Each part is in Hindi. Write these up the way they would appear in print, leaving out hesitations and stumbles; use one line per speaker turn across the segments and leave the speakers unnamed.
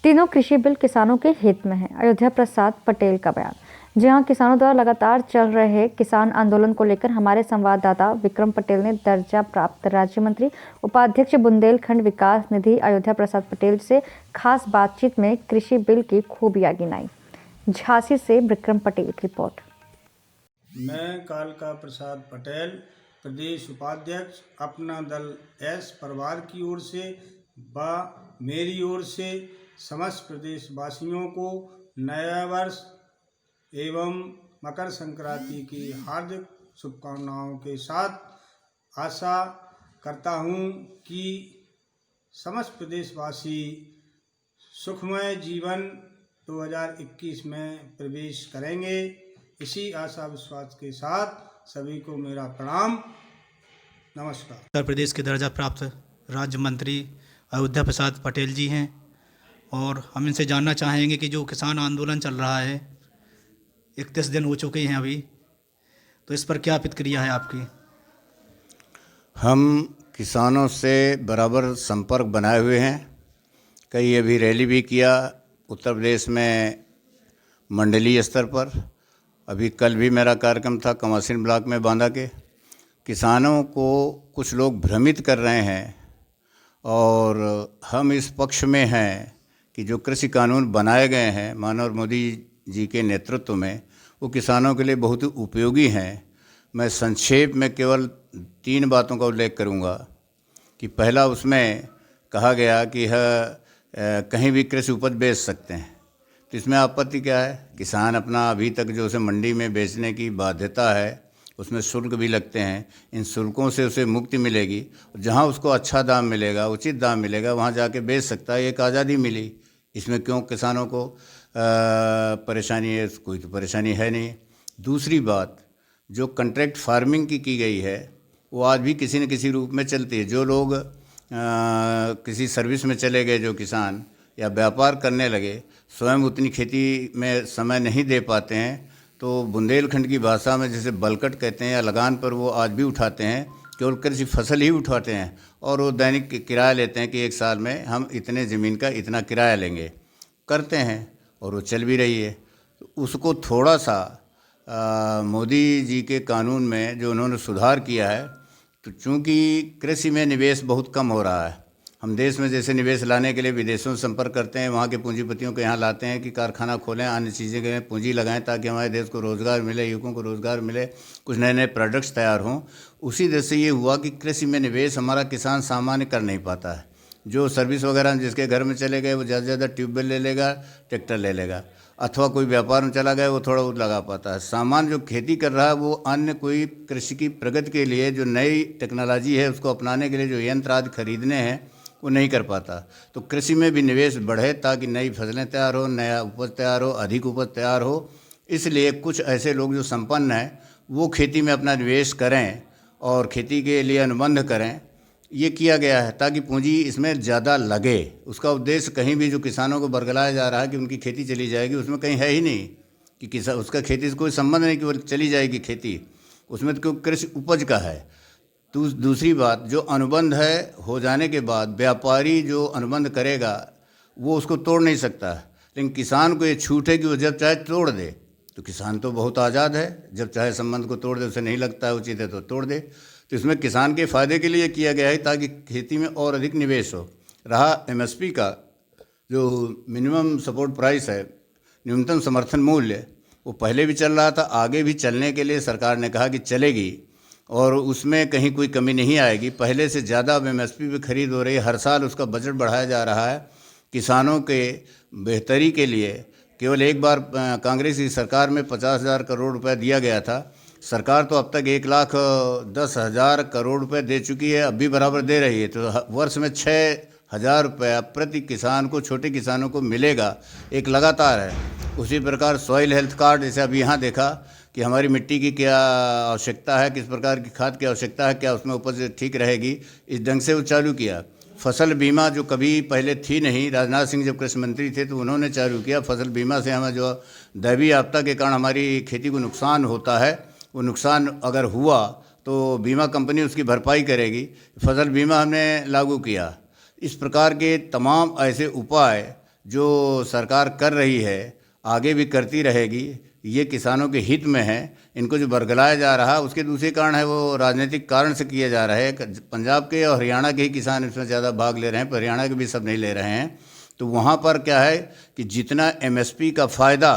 तीनों कृषि बिल किसानों के हित में है। अयोध्या प्रसाद पटेल का बयान। जी हां, किसानों द्वारा लगातार चल रहे किसान आंदोलन को लेकर हमारे संवाददाता विक्रम पटेल ने दर्जा प्राप्त राज्य मंत्री उपाध्यक्ष बुंदेलखंड विकास निधि अयोध्या प्रसाद पटेल से खास बातचीत में कृषि बिल की खूबियां गिनाई। झांसी से विक्रम पटेल की रिपोर्ट।
मैं कालका प्रसाद पटेल, प्रदेश उपाध्यक्ष, अपना दल एस परिवार की ओर से व मेरी ओर से समस्त प्रदेशवासियों को नया वर्ष एवं मकर संक्रांति की हार्दिक शुभकामनाओं के साथ आशा करता हूं कि समस्त प्रदेशवासी सुखमय जीवन 2021 में प्रवेश करेंगे। इसी आशा विश्वास के साथ सभी को मेरा प्रणाम, नमस्कार।
उत्तर प्रदेश के दर्जा प्राप्त राज्य मंत्री अयोध्या प्रसाद पटेल जी हैं और हम इनसे जानना चाहेंगे कि जो किसान आंदोलन चल रहा है, 31 दिन हो चुके हैं अभी, तो इस पर क्या प्रतिक्रिया है आपकी?
हम किसानों से बराबर संपर्क बनाए हुए हैं। कई अभी रैली भी किया उत्तर प्रदेश में मंडलीय स्तर पर। अभी कल भी मेरा कार्यक्रम था कमासिन ब्लॉक में बांदा के। किसानों को कुछ लोग भ्रमित कर रहे हैं और हम इस पक्ष में हैं कि जो कृषि कानून बनाए गए हैं माननीय मोदी जी के नेतृत्व में, वो किसानों के लिए बहुत ही उपयोगी हैं। मैं संक्षेप में केवल 3 बातों का उल्लेख करूंगा कि पहला, उसमें कहा गया कि कहीं भी कृषि उपज बेच सकते हैं। तो इसमें आपत्ति क्या है? किसान अपना अभी तक जो उसे मंडी में बेचने की बाध्यता है, उसमें शुल्क भी लगते हैं, इन शुल्कों से उसे मुक्ति मिलेगी। जहां उसको अच्छा दाम मिलेगा, उचित दाम मिलेगा, वहां जाके बेच सकता है। एक आज़ादी मिली। इसमें क्यों किसानों को परेशानी है? कोई तो परेशानी है नहीं। दूसरी बात, जो कॉन्ट्रैक्ट फार्मिंग की गई है, वो आज भी किसी न किसी रूप में चलती है। जो लोग किसी सर्विस में चले गए, जो किसान या व्यापार करने लगे, स्वयं उतनी खेती में समय नहीं दे पाते हैं, तो बुंदेलखंड की भाषा में जैसे बलकट कहते हैं या लगान पर वो आज भी उठाते हैं। केवल कृषि फसल ही उठाते हैं और वो दैनिक किराया लेते हैं कि एक साल में हम इतने ज़मीन का इतना किराया लेंगे, करते हैं और वो चल भी रही है। तो उसको थोड़ा सा मोदी जी के कानून में जो उन्होंने सुधार किया है, तो चूँकि कृषि में निवेश बहुत कम हो रहा है, हम देश में जैसे निवेश लाने के लिए विदेशों से संपर्क करते हैं, वहाँ के पूंजीपतियों को यहाँ लाते हैं कि कारखाना खोलें, अन्य चीज़ें के पूंजी लगाएं ताकि हमारे देश को रोज़गार मिले, युवकों को रोज़गार मिले, कुछ नए नए प्रोडक्ट्स तैयार हों। उसी तरह से ये हुआ कि कृषि में निवेश हमारा किसान सामान्य कर नहीं पाता है। जो सर्विस वगैरह जिसके घर में चले गए, वो ज़्यादा से ज़्यादा ट्यूबवेल ले लेगा, ट्रैक्टर ले लेगा, अथवा कोई व्यापार में चला गया, वो थोड़ा बहुत लगा पाता है। सामान्य जो खेती कर रहा है, वो अन्य कोई कृषि की प्रगति के लिए जो नई टेक्नोलॉजी है उसको अपनाने के लिए जो यंत्र आदि खरीदने हैं, वो नहीं कर पाता। तो कृषि में भी निवेश बढ़े ताकि नई फसलें तैयार हो, नया उपज तैयार हो, अधिक उपज तैयार हो। इसलिए कुछ ऐसे लोग जो संपन्न हैं, वो खेती में अपना निवेश करें और खेती के लिए अनुबंध करें। ये किया गया है ताकि पूंजी इसमें ज़्यादा लगे। उसका उद्देश्य कहीं भी जो किसानों को बरगलाया जा रहा है कि उनकी खेती चली जाएगी, उसमें कहीं है ही नहीं कि किसान, उसका खेती से कोई संबंध नहीं कि वो चली जाएगी खेती। उसमें तो कृषि उपज का है। दूसरी बात, जो अनुबंध है हो जाने के बाद व्यापारी जो अनुबंध करेगा वो उसको तोड़ नहीं सकता, लेकिन किसान को ये छूट है कि वो जब चाहे तोड़ दे। तो किसान तो बहुत आज़ाद है, जब चाहे संबंध को तोड़ दे, उसे नहीं लगता है उचित है तो तोड़ दे। तो इसमें किसान के फ़ायदे के लिए किया गया है ताकि खेती में और अधिक निवेश हो। रहा MSP का, जो मिनिमम सपोर्ट प्राइस है, न्यूनतम समर्थन मूल्य, वो पहले भी चल रहा था, आगे भी चलने के लिए सरकार ने कहा कि चलेगी और उसमें कहीं कोई कमी नहीं आएगी। पहले से ज़्यादा MSP पे खरीद हो रही है। हर साल उसका बजट बढ़ाया जा रहा है किसानों के बेहतरी के लिए। केवल एक बार कांग्रेस की सरकार में 50,000 करोड़ रुपए दिया गया था। सरकार तो अब तक 1,10,000 करोड़ रुपए दे चुकी है, अब भी बराबर दे रही है। तो वर्ष में 6,000 रुपया प्रति किसान को, छोटे किसानों को मिलेगा, एक लगातार है। उसी प्रकार सॉइल हेल्थ कार्ड, जैसे अभी यहाँ देखा कि हमारी मिट्टी की क्या आवश्यकता है, किस प्रकार की खाद की आवश्यकता है, क्या उसमें उपज ठीक रहेगी, इस ढंग से वो चालू किया। फसल बीमा जो कभी पहले थी नहीं, राजनाथ सिंह जब कृषि मंत्री थे तो उन्होंने चालू किया। फसल बीमा से हमें जो दैवीय आपदा के कारण हमारी खेती को नुकसान होता है, वो नुकसान अगर हुआ तो बीमा कंपनी उसकी भरपाई करेगी। फसल बीमा हमने लागू किया। इस प्रकार के तमाम ऐसे उपाय जो सरकार कर रही है आगे भी करती रहेगी, ये किसानों के हित में है। इनको जो बरगलाया जा रहा है उसके दूसरे कारण है वो राजनीतिक कारण से किया जा रहा है। पंजाब के और हरियाणा के ही किसान इसमें ज़्यादा भाग ले रहे हैं, पर हरियाणा के भी सब नहीं ले रहे हैं। तो वहाँ पर क्या है कि जितना एमएसपी का फ़ायदा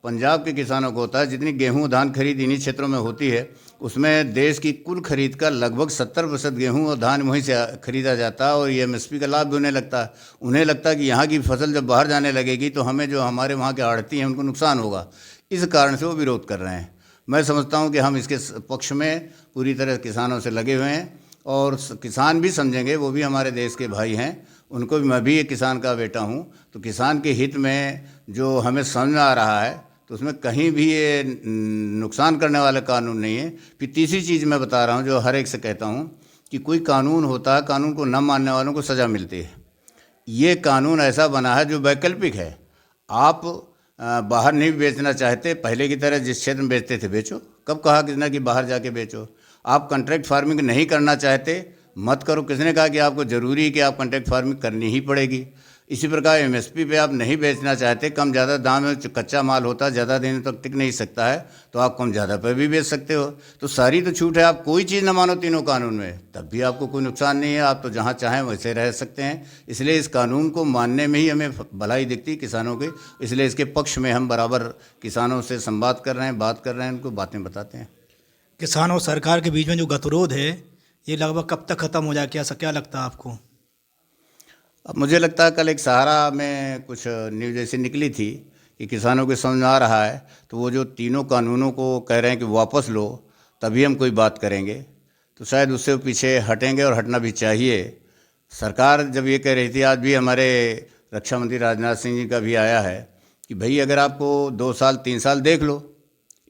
पंजाब के किसानों को होता है, जितनी गेहूं धान खरीद इन्हीं क्षेत्रों में होती है, उसमें देश की कुल खरीद का लगभग 70% गेहूं और धान वहीं से खरीदा जाता है और ये एमएसपी का लाभ भी उन्हें लगता है। उन्हें लगता है कि यहाँ की फसल जब बाहर जाने लगेगी तो हमें जो हमारे वहाँ के आड़ती हैं उनको नुकसान होगा। इस कारण से वो विरोध कर रहे हैं। मैं समझता हूँ कि हम इसके पक्ष में पूरी तरह किसानों से लगे हुए हैं और किसान भी समझेंगे, वो भी हमारे देश के भाई हैं। उनको भी, मैं भी एक किसान का बेटा हूँ, तो किसान के हित में जो हमें समझ में आ रहा है तो उसमें कहीं भी ये नुकसान करने वाला कानून नहीं है। फिर तीसरी चीज़ मैं बता रहा हूँ जो हर एक से कहता हूँ कि कोई कानून होता है, कानून को न मानने वालों को सज़ा मिलती है। ये कानून ऐसा बना है जो वैकल्पिक है। आप बाहर नहीं बेचना चाहते, पहले की तरह जिस क्षेत्र में बेचते थे बेचो। कब कहा किसने कि बाहर जाके बेचो? आप कॉन्ट्रैक्ट फार्मिंग नहीं करना चाहते, मत करो। किसने कहा कि आपको ज़रूरी है कि आप कॉन्ट्रैक्ट फार्मिंग करनी ही पड़ेगी? इसी प्रकार एमएसपी पे आप नहीं बेचना चाहते, कम ज़्यादा दाम में कच्चा माल होता है, ज़्यादा दिन तक टिक नहीं सकता है, तो आप कम ज़्यादा पे भी बेच सकते हो। तो सारी तो छूट है। आप कोई चीज़ न मानो तीनों कानून में, तब भी आपको कोई नुकसान नहीं है। आप तो जहाँ चाहें वैसे रह सकते हैं। इसलिए इस कानून को मानने में ही हमें भलाई दिखती किसानों की। इसलिए इसके पक्ष में हम बराबर किसानों से संवाद कर रहे हैं, बात कर रहे हैं, उनको बातें बताते हैं।
किसान और सरकार के बीच में जो गतिरोध है ये लगभग कब तक ख़त्म हो जाए, क्या लगता है आपको?
अब मुझे लगता है कल एक सहारा में कुछ न्यूज़ ऐसी निकली थी कि किसानों के समझ में आ रहा है, तो वो जो तीनों कानूनों को कह रहे हैं कि वापस लो तभी हम कोई बात करेंगे, तो शायद उससे पीछे हटेंगे और हटना भी चाहिए। सरकार जब ये कह रही थी, आज भी हमारे रक्षा मंत्री राजनाथ सिंह जी का भी आया है कि भाई अगर आपको 2 साल 3 साल देख लो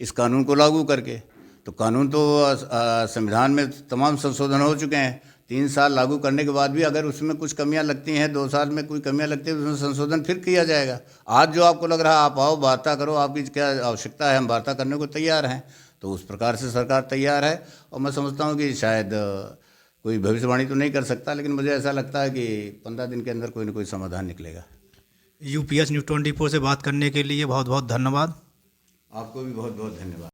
इस कानून को लागू करके। तो कानून तो संविधान में तमाम संशोधन हो चुके हैं। 3 साल लागू करने के बाद भी अगर उसमें कुछ कमियां लगती हैं, 2 साल में कोई कमियां लगती है, उसमें संशोधन फिर किया जाएगा। आज जो आपको लग रहा है आप आओ वार्ता करो, आपकी क्या आवश्यकता है, हम वार्ता करने को तैयार हैं। तो उस प्रकार से सरकार तैयार है और मैं समझता हूँ कि शायद कोई भविष्यवाणी तो नहीं कर सकता, लेकिन मुझे ऐसा लगता है कि 15 दिन के अंदर कोई ना कोई समाधान निकलेगा।
यूपीएस न्यूज़ 24 से बात करने के लिए बहुत बहुत धन्यवाद।
आपको भी बहुत बहुत धन्यवाद।